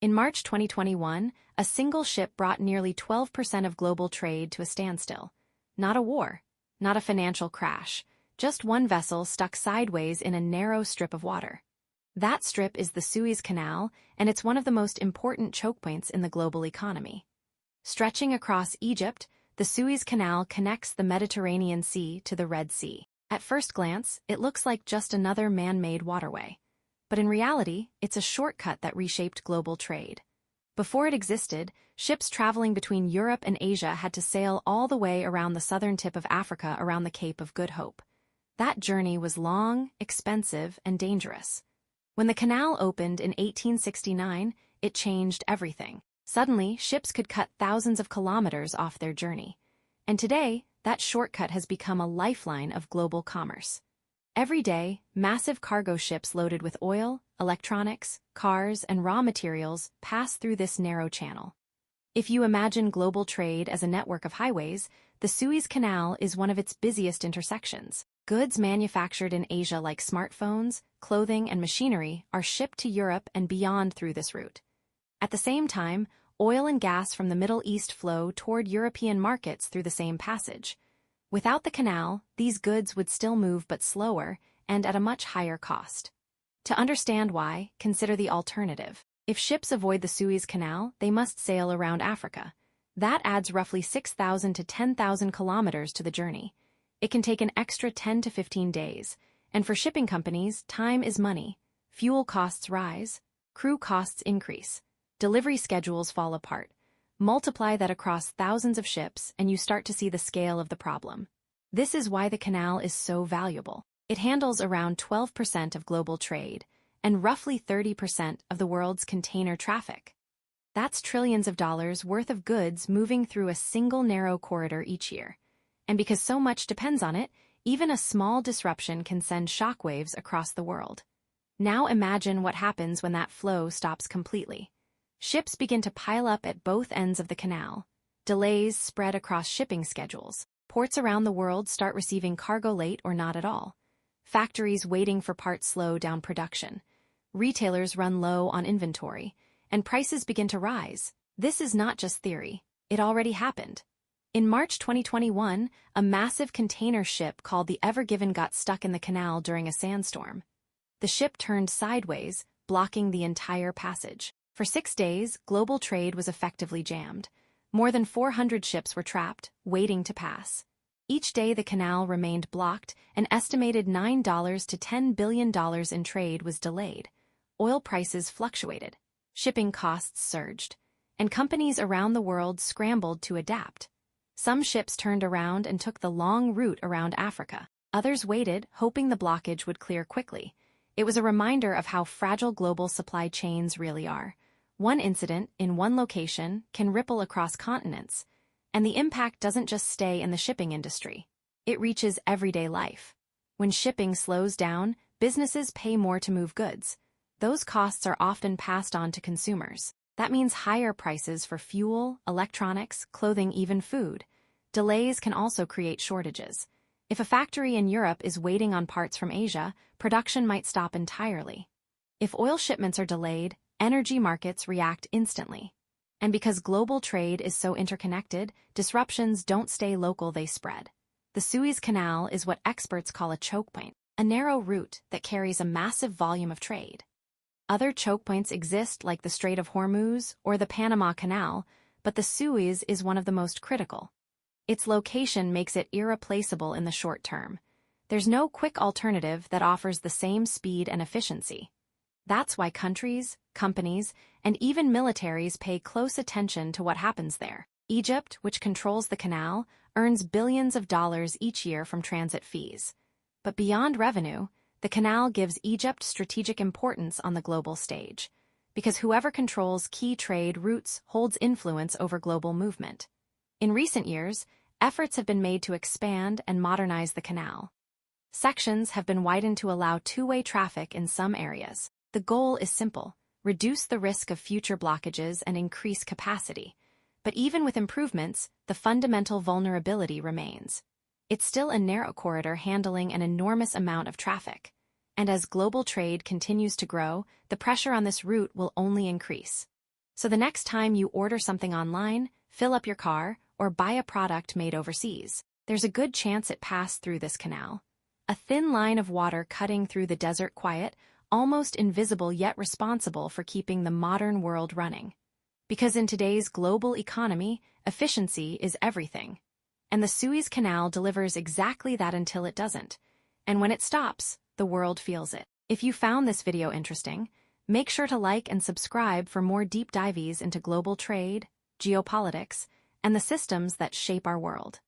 In March 2021, a single ship brought nearly 12% of global trade to a standstill. Not a war, not a financial crash, just one vessel stuck sideways in a narrow strip of water. That strip is the Suez Canal, and it's one of the most important choke points in the global economy. Stretching across Egypt, the Suez Canal connects the Mediterranean Sea to the Red Sea. At first glance, it looks like just another man-made waterway. But in reality, it's a shortcut that reshaped global trade. Before it existed, ships traveling between Europe and Asia had to sail all the way around the southern tip of Africa around the Cape of Good Hope. That journey was long, expensive, and dangerous. When the canal opened in 1869, it changed everything. Suddenly, ships could cut thousands of kilometers off their journey. And today, that shortcut has become a lifeline of global commerce. Every day, massive cargo ships loaded with oil, electronics, cars, and raw materials pass through this narrow channel. If you imagine global trade as a network of highways, the Suez Canal is one of its busiest intersections. Goods manufactured in Asia like smartphones, clothing, and machinery are shipped to Europe and beyond through this route. At the same time, oil and gas from the Middle East flow toward European markets through the same passage. Without the canal, these goods would still move but slower and at a much higher cost. To understand why, consider the alternative. If ships avoid the Suez Canal, they must sail around Africa. That adds roughly 6,000 to 10,000 kilometers to the journey. It can take an extra 10 to 15 days, and for shipping companies, time is money. Fuel costs rise, crew costs increase, delivery schedules fall apart. Multiply that across thousands of ships and you start to see the scale of the problem. This is why the canal is so valuable. It handles around 12% of global trade and roughly 30% of the world's container traffic. That's trillions of dollars worth of goods moving through a single narrow corridor each year. And because so much depends on it, even a small disruption can send shockwaves across the world. Now imagine what happens when that flow stops completely. Ships begin to pile up at both ends of the canal. Delays spread across shipping schedules. Ports around the world start receiving cargo late or not at all. Factories waiting for parts slow down production. Retailers run low on inventory, and prices begin to rise. This is not just theory. It already happened. In March 2021, a massive container ship called the Ever Given got stuck in the canal during a sandstorm. The ship turned sideways, blocking the entire passage. For 6 days, global trade was effectively jammed. More than 400 ships were trapped, waiting to pass. Each day the canal remained blocked, an estimated $9 to $10 billion in trade was delayed. Oil prices fluctuated. Shipping costs surged. And companies around the world scrambled to adapt. Some ships turned around and took the long route around Africa. Others waited, hoping the blockage would clear quickly. It was a reminder of how fragile global supply chains really are. One incident in one location can ripple across continents, and the impact doesn't just stay in the shipping industry. It reaches everyday life. When shipping slows down, businesses pay more to move goods. Those costs are often passed on to consumers. That means higher prices for fuel, electronics, clothing, even food. Delays can also create shortages. If a factory in Europe is waiting on parts from Asia, production might stop entirely. If oil shipments are delayed, energy markets react instantly. And because global trade is so interconnected, disruptions don't stay local, they spread. The Suez Canal is what experts call a choke point, a narrow route that carries a massive volume of trade. Other choke points exist like the Strait of Hormuz or the Panama Canal, but the Suez is one of the most critical. Its location makes it irreplaceable in the short term. There's no quick alternative that offers the same speed and efficiency. That's why countries, companies, and even militaries pay close attention to what happens there. Egypt, which controls the canal, earns billions of dollars each year from transit fees. But beyond revenue, the canal gives Egypt strategic importance on the global stage, because whoever controls key trade routes holds influence over global movement. In recent years, efforts have been made to expand and modernize the canal. Sections have been widened to allow two-way traffic in some areas. The goal is simple: reduce the risk of future blockages and increase capacity. But even with improvements, the fundamental vulnerability remains. It's still a narrow corridor handling an enormous amount of traffic. And as global trade continues to grow, the pressure on this route will only increase. So the next time you order something online, fill up your car, or buy a product made overseas, there's a good chance it passed through this canal. A thin line of water cutting through the desert quiet, almost invisible yet responsible for keeping the modern world running. Because in today's global economy, efficiency is everything. And the Suez Canal delivers exactly that until it doesn't. And when it stops, the world feels it. If you found this video interesting, make sure to like and subscribe for more deep dives into global trade, geopolitics, and the systems that shape our world.